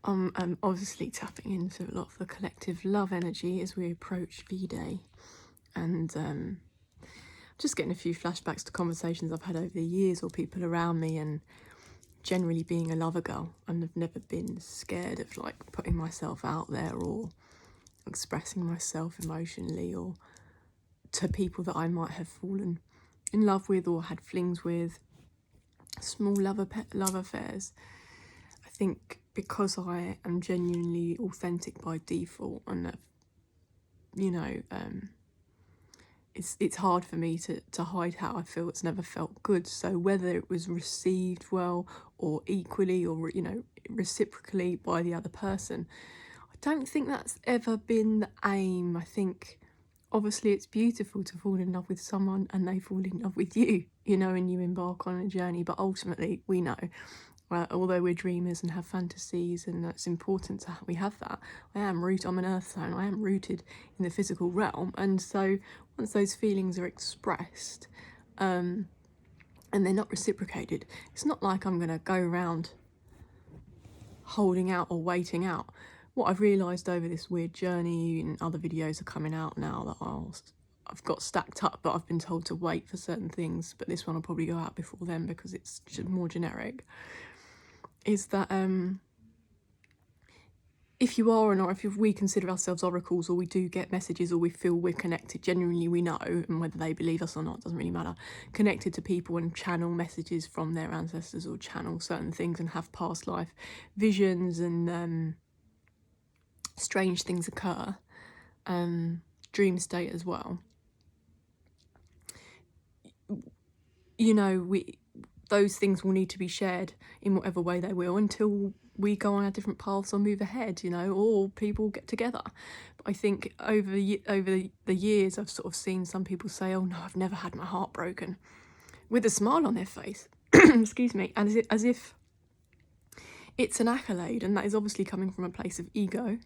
I'm obviously tapping into a lot of the collective love energy as we approach V-Day, and just getting a few flashbacks to conversations I've had over the years or people around me, and generally being a lover girl, and I've never been scared of like putting myself out there or expressing myself emotionally or to people that I might have fallen in love with or had flings with, small love affairs. I think because I am genuinely authentic by default, and you know, it's hard for me to hide how I feel. It's never felt good. So whether it was received well or equally or, you know, reciprocally by the other person, I don't think that's ever been the aim. I think obviously it's beautiful to fall in love with someone and they fall in love with you, you know, and you embark on a journey. But ultimately we know, although we're dreamers and have fantasies, and that's important to we have that. I'm an earth sign. I am rooted in the physical realm, and so once those feelings are expressed, and they're not reciprocated, it's not like I'm gonna go around holding out or waiting out. What I've realised over this weird journey, and other videos are coming out now that I've got stacked up, but I've been told to wait for certain things, but this one will probably go out before then because it's more generic, is that if you are, or if we consider ourselves oracles, or we do get messages, or we feel we're connected, genuinely we know, and whether they believe us or not doesn't really matter, connected to people and channel messages from their ancestors or channel certain things and have past life visions, and strange things occur, dream state as well, you know, those things will need to be shared in whatever way they will until we go on our different paths or move ahead, you know, or people get together. But I think over the years I've sort of seen some people say, oh no, I've never had my heart broken, with a smile on their face, excuse me, and as if it's an accolade, and that is obviously coming from a place of ego,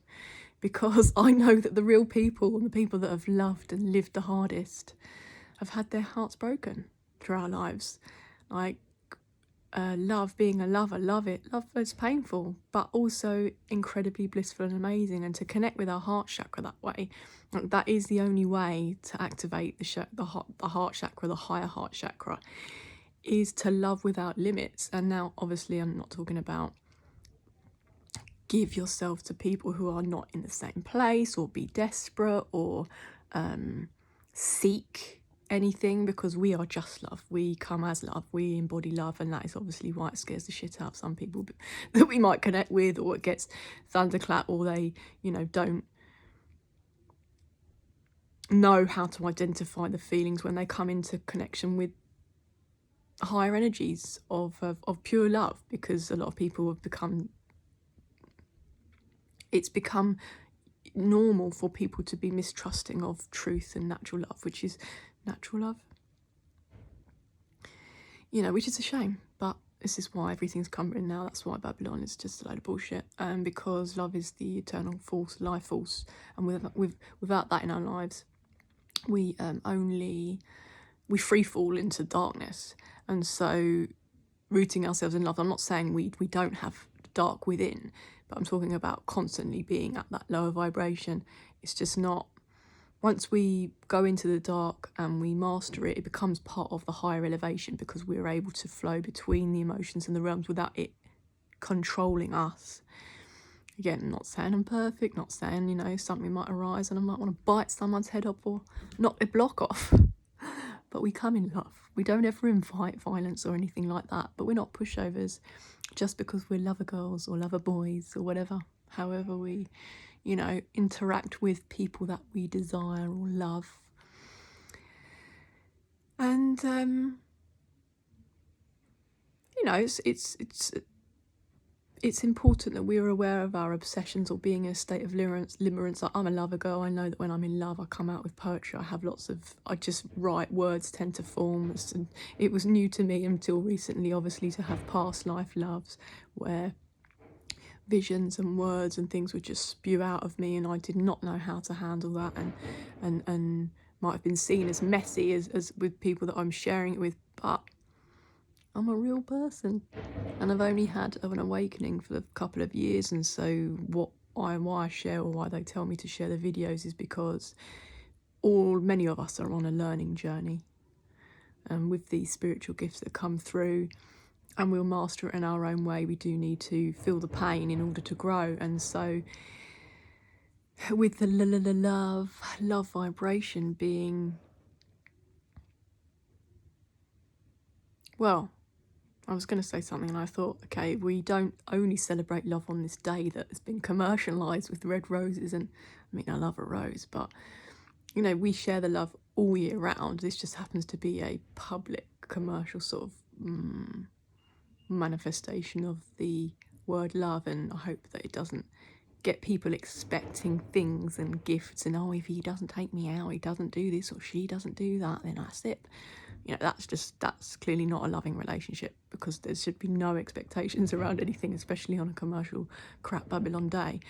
because I know that the real people and the people that have loved and lived the hardest have had their hearts broken through our lives. Like, love, being a lover, love is painful, but also incredibly blissful and amazing. And to connect with our heart chakra that way, like, that is the only way to activate the heart chakra, the higher heart chakra, is to love without limits. And now obviously I'm not talking about give yourself to people who are not in the same place, or be desperate, or seek anything, because we are just love. We come as love, we embody love, and that is obviously why it scares the shit out of some people that we might connect with, or it gets thunderclap, or they, you know, don't know how to identify the feelings when they come into connection with higher energies of pure love, because a lot of people have become, it's become normal for people to be mistrusting of truth and natural love, which is natural love, you know, which is a shame. But this is why everything's crumbling now. That's why Babylon is just a load of bullshit, because love is the eternal force, life force, and without that in our lives, we free fall into darkness. And so rooting ourselves in love, I'm not saying we don't have dark within, but I'm talking about constantly being at that lower vibration. It's just not, once we go into the dark and we master it, it becomes part of the higher elevation, because we're able to flow between the emotions and the realms without it controlling us. Again, I'm not saying I'm perfect, not saying, you know, something might arise and I might want to bite someone's head off or knock their block off. But we come in love. We don't ever invite violence or anything like that, but we're not pushovers just because we're lover girls or lover boys or whatever. However we, you know, interact with people that we desire or love. And, you know, it's important that we're aware of our obsessions, or being in a state of limerence. Like, I'm a lover girl. I know that when I'm in love, I come out with poetry. I just write, words tend to form. And it was new to me until recently, obviously, to have past life loves where visions and words and things would just spew out of me, and I did not know how to handle that, and might have been seen as messy as with people that I'm sharing it with, but I'm a real person. And I've only had an awakening for a couple of years, and so why I share, or why they tell me to share the videos, is because many of us are on a learning journey, and with these spiritual gifts that come through, and we'll master it in our own way. We do need to feel the pain in order to grow. And so with the love vibration being, well, I was going to say something and I thought, okay, we don't only celebrate love on this day that has been commercialised with red roses, and I mean, I love a rose, but you know, we share the love all year round. This just happens to be a public commercial sort of manifestation of the word love, and I hope that it doesn't get people expecting things and gifts, and oh, if he doesn't take me out, he doesn't do this, or she doesn't do that, then that's it. You know, that's clearly not a loving relationship, because there should be no expectations around anything, especially on a commercial crap Babylon day.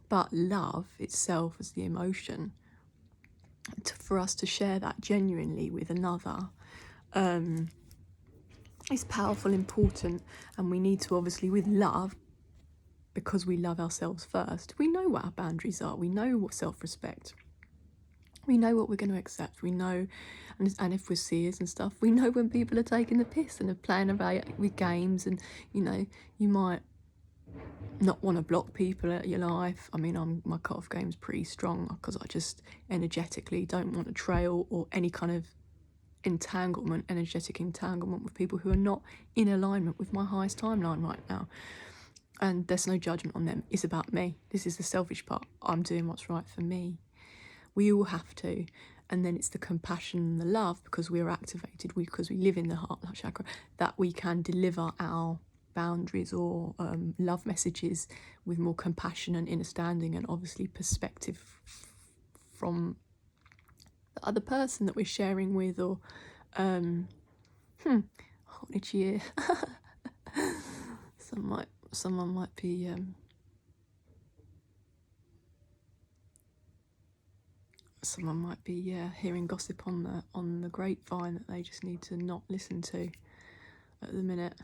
But love itself as the emotion, for us to share that genuinely with another, is powerful, important, and we need to, obviously, with love, because we love ourselves first, we know what our boundaries are, we know what self-respect, we know what we're going to accept, we know, and if we're seers and stuff, we know when people are taking the piss and are playing about with games, and you know, you might not want to block people out of your life. I mean, my cut-off game's pretty strong, because I just energetically don't want a trail or any kind of energetic entanglement with people who are not in alignment with my highest timeline right now. And there's no judgment on them. It's about me. This is the selfish part. I'm doing what's right for me. We all have to. And then it's the compassion and the love, because we're activated, because we live in the heart chakra, that we can deliver our boundaries or love messages with more compassion and understanding, and obviously perspective from the other person that we're sharing with, or hot itchy ear. Someone might be hearing gossip on the grapevine that they just need to not listen to at the minute.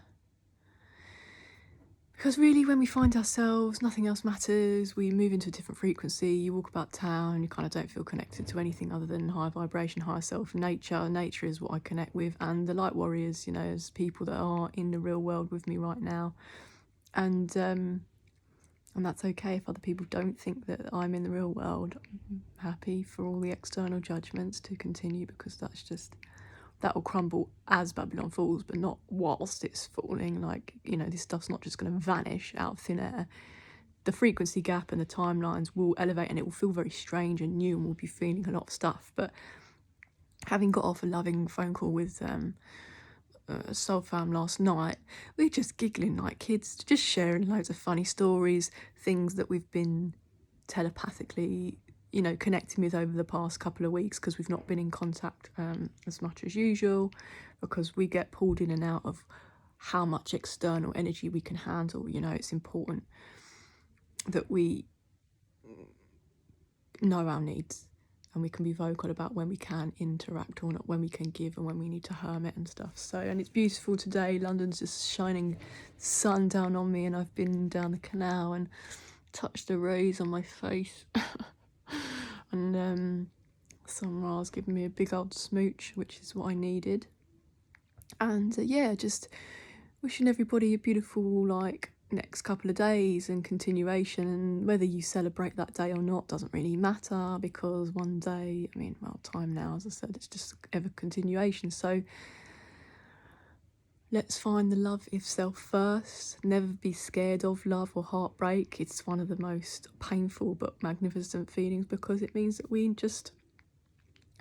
Because really, when we find ourselves, nothing else matters. We move into a different frequency. You walk about town, you kind of don't feel connected to anything other than high vibration, higher self, nature. Nature is what I connect with, and the light warriors, you know, as people that are in the real world with me right now. And that's okay if other people don't think that I'm in the real world. I'm happy for all the external judgments to continue, because that will crumble as Babylon falls, but not whilst it's falling. Like, you know, this stuff's not just going to vanish out of thin air. The frequency gap and the timelines will elevate, and it will feel very strange and new, and we'll be feeling a lot of stuff. But having got off a loving phone call with Soul Fam last night, we were just giggling like kids, just sharing loads of funny stories, things that we've been telepathically, you know, connecting with over the past couple of weeks, because we've not been in contact as much as usual, because we get pulled in and out of how much external energy we can handle. You know, it's important that we know our needs, and we can be vocal about when we can interact or not, when we can give and when we need to hermit and stuff. So, and it's beautiful today. London's just shining sun down on me, and I've been down the canal and touched the rays on my face. And Sunra's given me a big old smooch, which is what I needed. And yeah, just wishing everybody a beautiful, like, next couple of days and continuation. And whether you celebrate that day or not doesn't really matter, because one day, I mean, well, time now, as I said, it's just ever continuation. So let's find the love of self first. Never be scared of love or heartbreak. It's one of the most painful but magnificent feelings, because it means that we just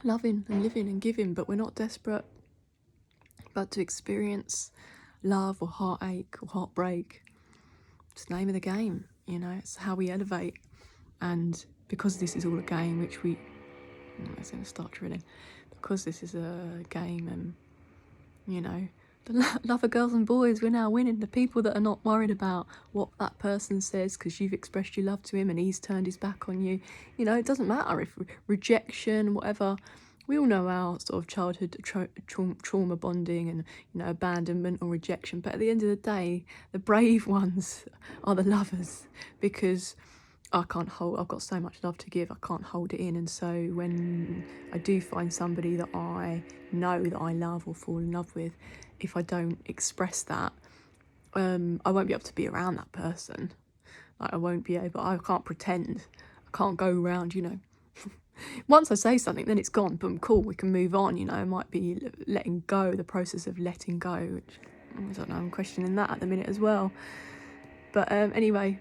loving and living and giving, but we're not desperate. But to experience love or heartache or heartbreak, it's the name of the game, you know, it's how we elevate. And because this is all a game, which I was going to start drilling, because this is a game, and, you know, the love of girls and boys, we're now winning. The people that are not worried about what that person says because you've expressed your love to him and he's turned his back on you, you know, it doesn't matter if rejection, whatever, we all know our sort of childhood trauma bonding and, you know, abandonment or rejection, but at the end of the day, the brave ones are the lovers, because I've got so much love to give, I can't hold it in. And so when I do find somebody that I know that I love or fall in love with, if I don't express that, I won't be able to be around that person. Like, I can't pretend. I can't go around, you know. Once I say something, then it's gone. Boom, cool, we can move on, you know. It might be letting go, the process of letting go, which, I don't know, I'm questioning that at the minute as well. But anyway,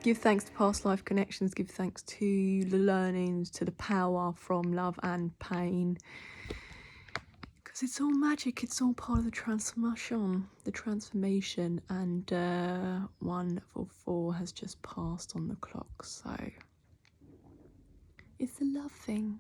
give thanks to past life connections, give thanks to the learnings, to the power from love and pain. Because it's all magic, it's all part of the transformation. And 144 has just passed on the clock, so it's the love thing.